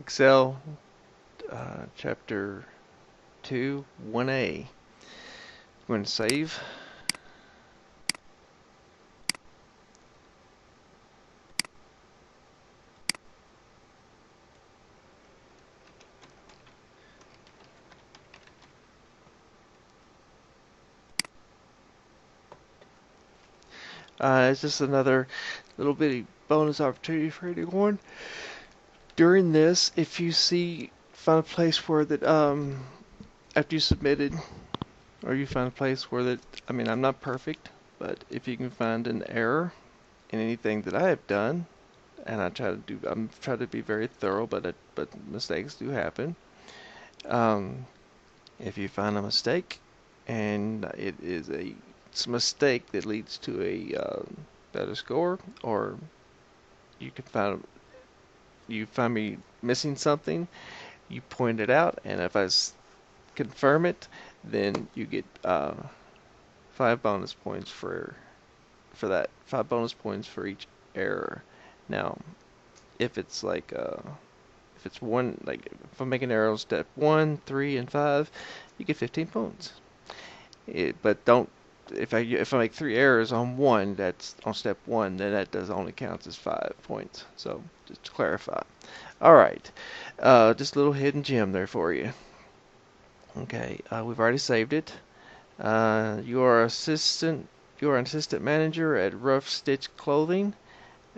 Excel chapter 2, 1A. I'm going to save. It's just another little bitty bonus opportunity for anyone. During this, if you find a place where that after you submitted, or you find a place where that, I mean, I'm not perfect, but if you can find an error in anything that I have done, and I'm trying to be very thorough, but mistakes do happen. Um, if you find a mistake, and it's a mistake that leads to a better score, or you can you find me missing something, you point it out, and if confirm it, then you get 5 bonus points for that. 5 bonus points for each error. Now, if it's like if it's one, like if I'm making arrows step 1, 3, and 5, you get 15 points. But don't if I make 3 errors on one, that's on step 1, then that does only counts as 5 points. So just to clarify. All right, just a little hidden gem there for you. Okay, we've already saved it. You are an assistant manager at Rough Stitch Clothing,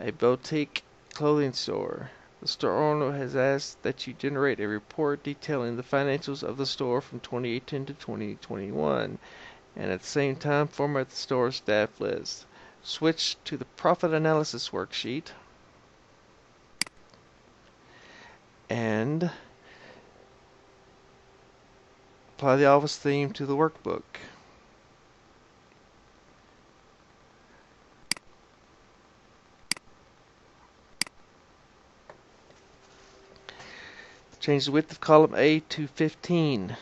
a boutique clothing store. The store owner has asked that you generate a report detailing the financials of the store from 2018 to 2021, and at the same time format the store staff list. Switch to the profit analysis worksheet and apply the office theme to the workbook. Change the width of column A to 15.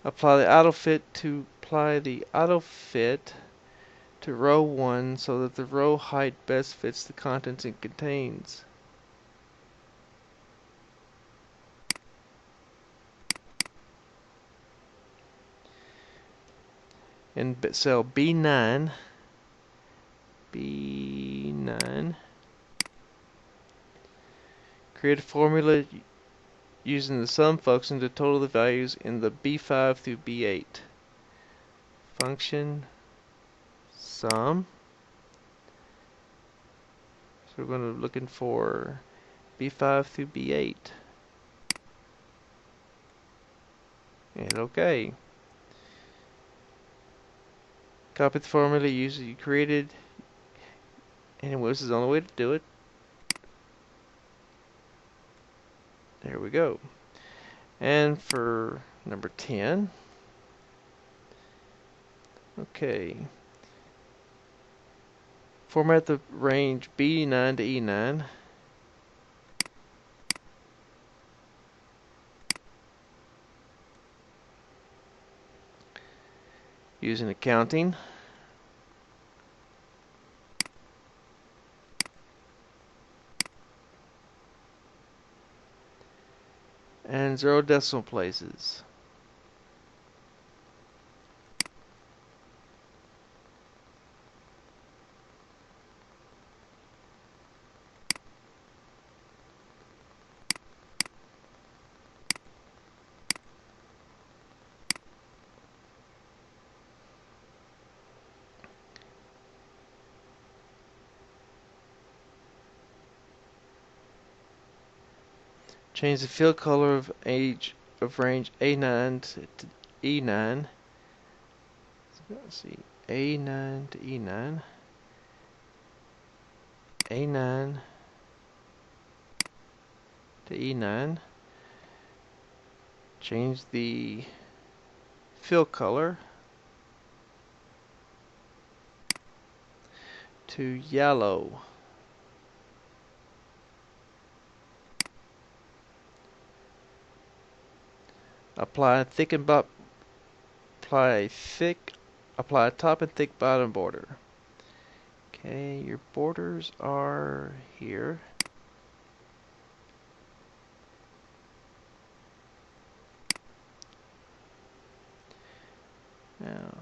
Apply the auto fit to row 1 so that the row height best fits the contents it contains. In cell B9, create a formula using the sum function to total the values in the B5 through B8. Function sum. So we're going to looking for B5 through B8. And OK. Copy the formula you created. And this is the only way to do it. There we go. And for number 10, okay, format the range B9 to E9. Using accounting. And 0 decimal places. Change the field color of range A9 to E9. Let's see, A9 to E9. A9 to E9. Change the fill color to yellow. Apply apply a top and thick bottom border. Okay, your borders are here. Now,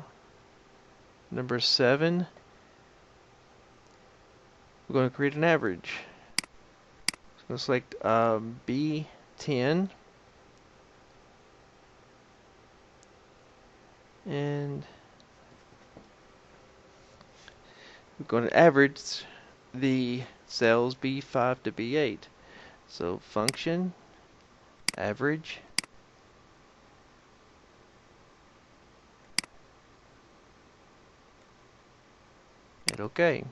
number 7, we're going to create an average. So I'm going to select B10, and we're going to average the cells B5 to B8. So function average, hit OK.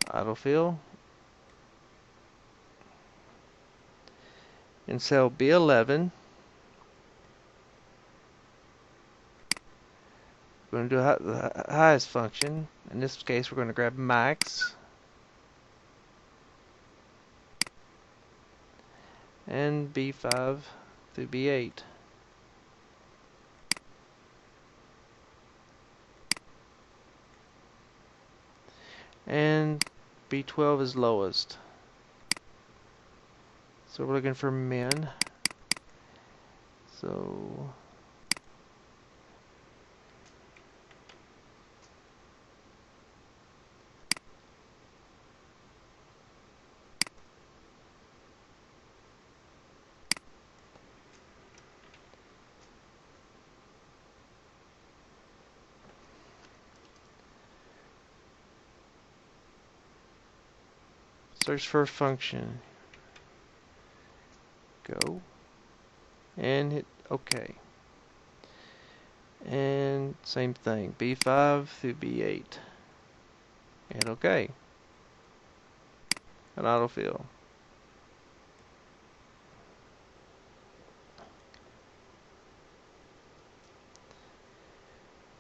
Autofill. In cell B11, we're going to do the highest function. In this case, we're going to grab max and B5 through B8. And B12 is lowest. So we're looking for min. So search for a function. Go. And hit OK. And same thing. B5 through B8. Hit OK. And autofill.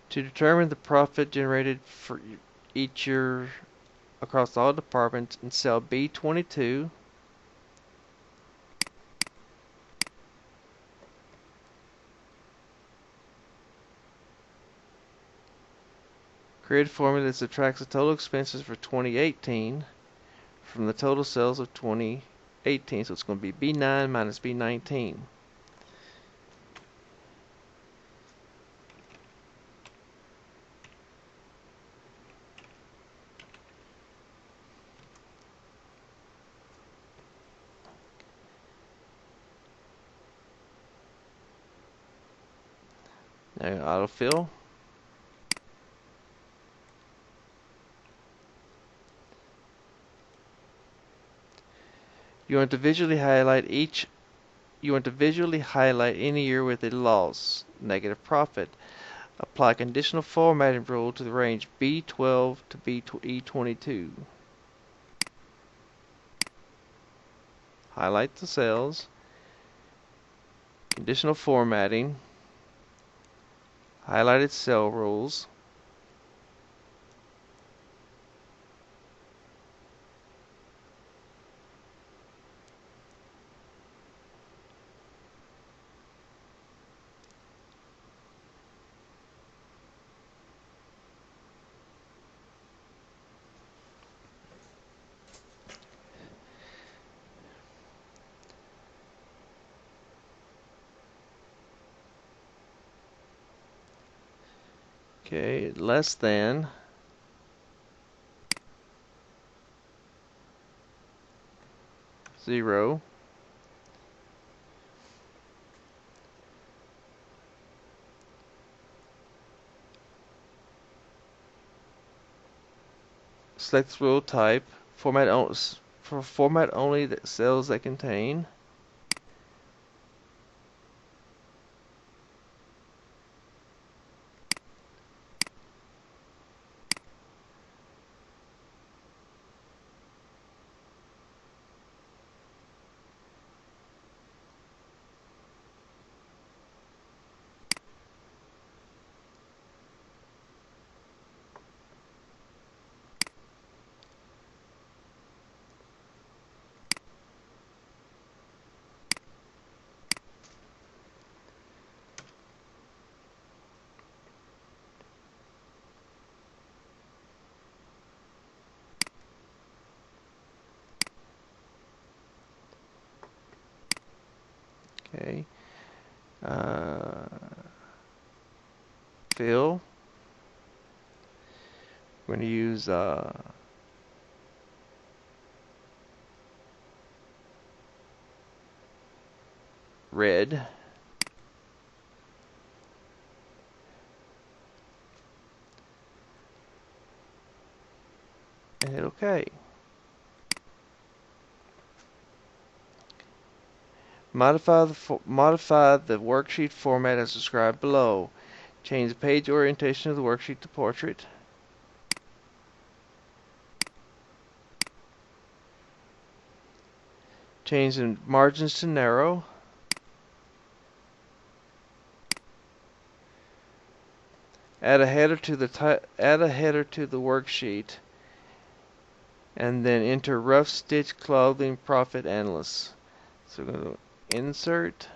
To determine the profit generated for each year across all departments in cell B22, create a formula that subtracts the total expenses for 2018 from the total sales of 2018. So it's going to be B9 minus B19. Now autofill. You want to visually highlight any year with a loss, negative profit. Apply conditional formatting rule to the range B12 to E22. Highlight the cells. Conditional formatting. Highlighted cell rules. Okay, less than 0. Select rule type. Format only the cells that contain. Okay. Uh, Fill. We're going to use red. And hit OK. Modify the worksheet format as described below. Change the page orientation of the worksheet to portrait. Change the margins to narrow. Add a header to the worksheet, and then enter rough stitch clothing profit analyst. So we're going to insert.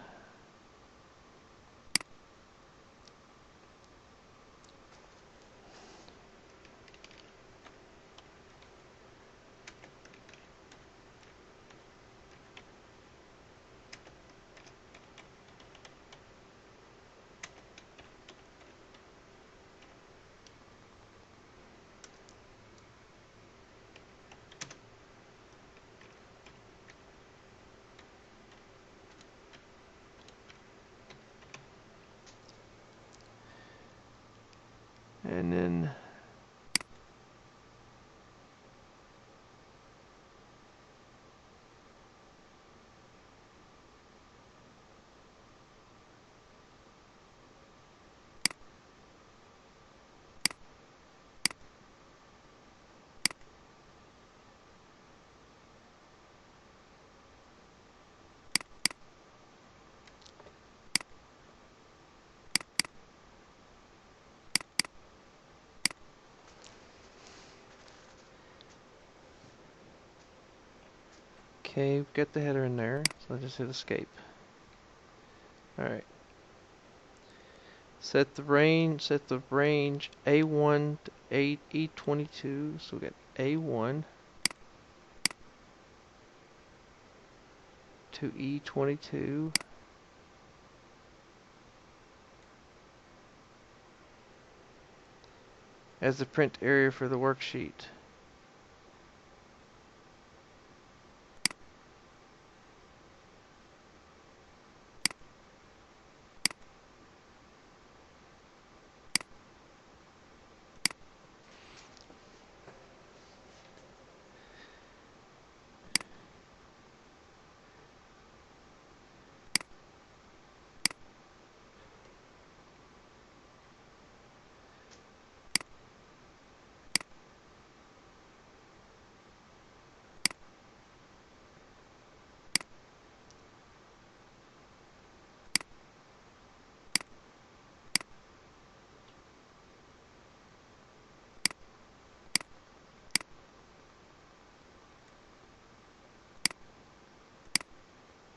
And then okay, get the header in there. So I'll just hit escape. Alright. Set the range A1 to E22. So we got A1 to E22. As the print area for the worksheet.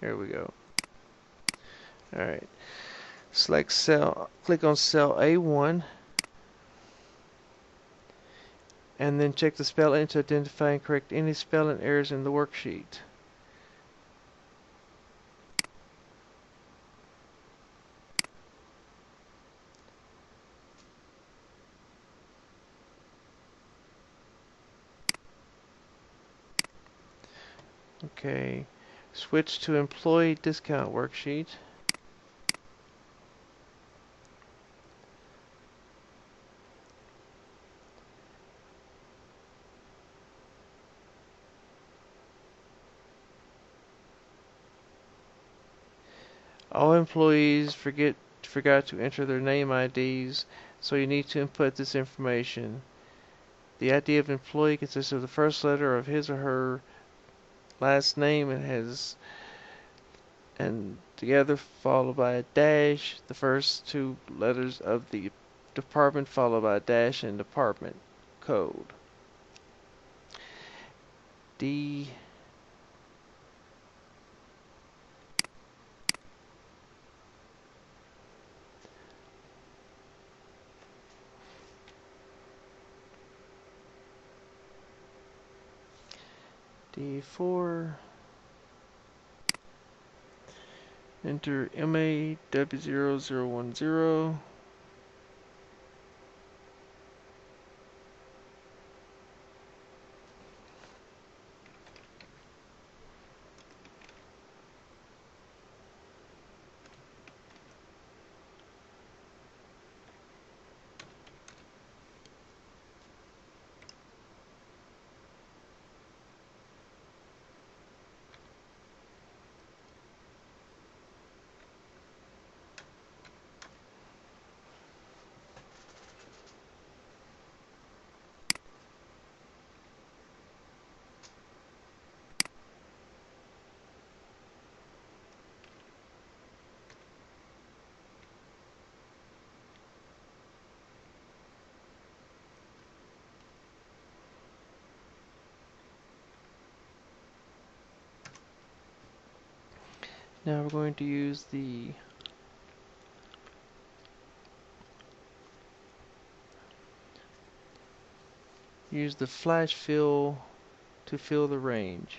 Here we go. Alright. Click on cell A1, and then check the spelling to identify and correct any spelling errors in the worksheet. Okay. Switch to employee discount worksheet. All employees forgot to enter their name IDs, so you need to input this information. The ID of employee consists of the first letter of his or her last name and together followed by a dash, the first two letters of the department followed by a dash and department code. D D4 Enter MAW0010. Now we're going to use the flash fill to fill the range.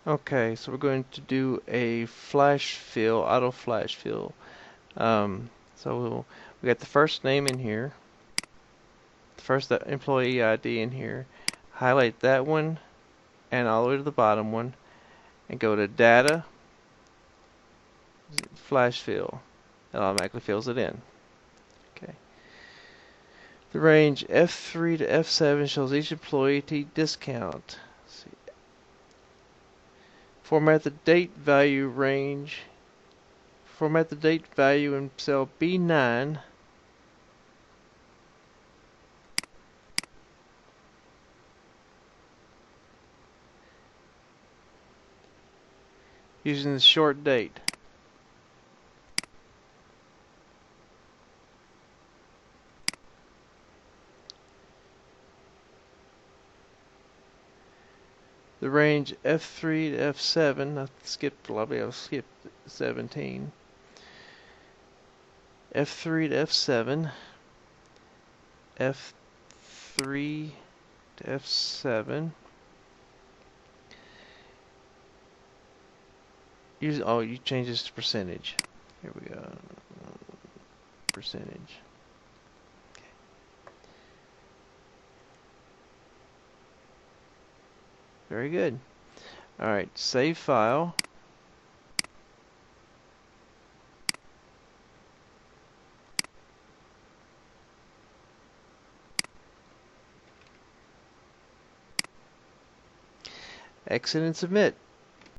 Okay, so we're going to do a flash fill, auto flash fill. We got the first name in here, the first employee ID in here. Highlight that one and all the way to the bottom one, and go to Data, Flash Fill. It automatically fills it in. Okay. The range F3 to F7 shows each employee discount. Let's see. Format the date value range. Format the date value in cell B9. Using the short date. The range F3 to F7. I skipped a lot. I'll skip 17. F3 to F7. F3 to F7. You change this to percentage. Here we go. Percentage. Okay. Very good. Alright, save file. Exit and submit.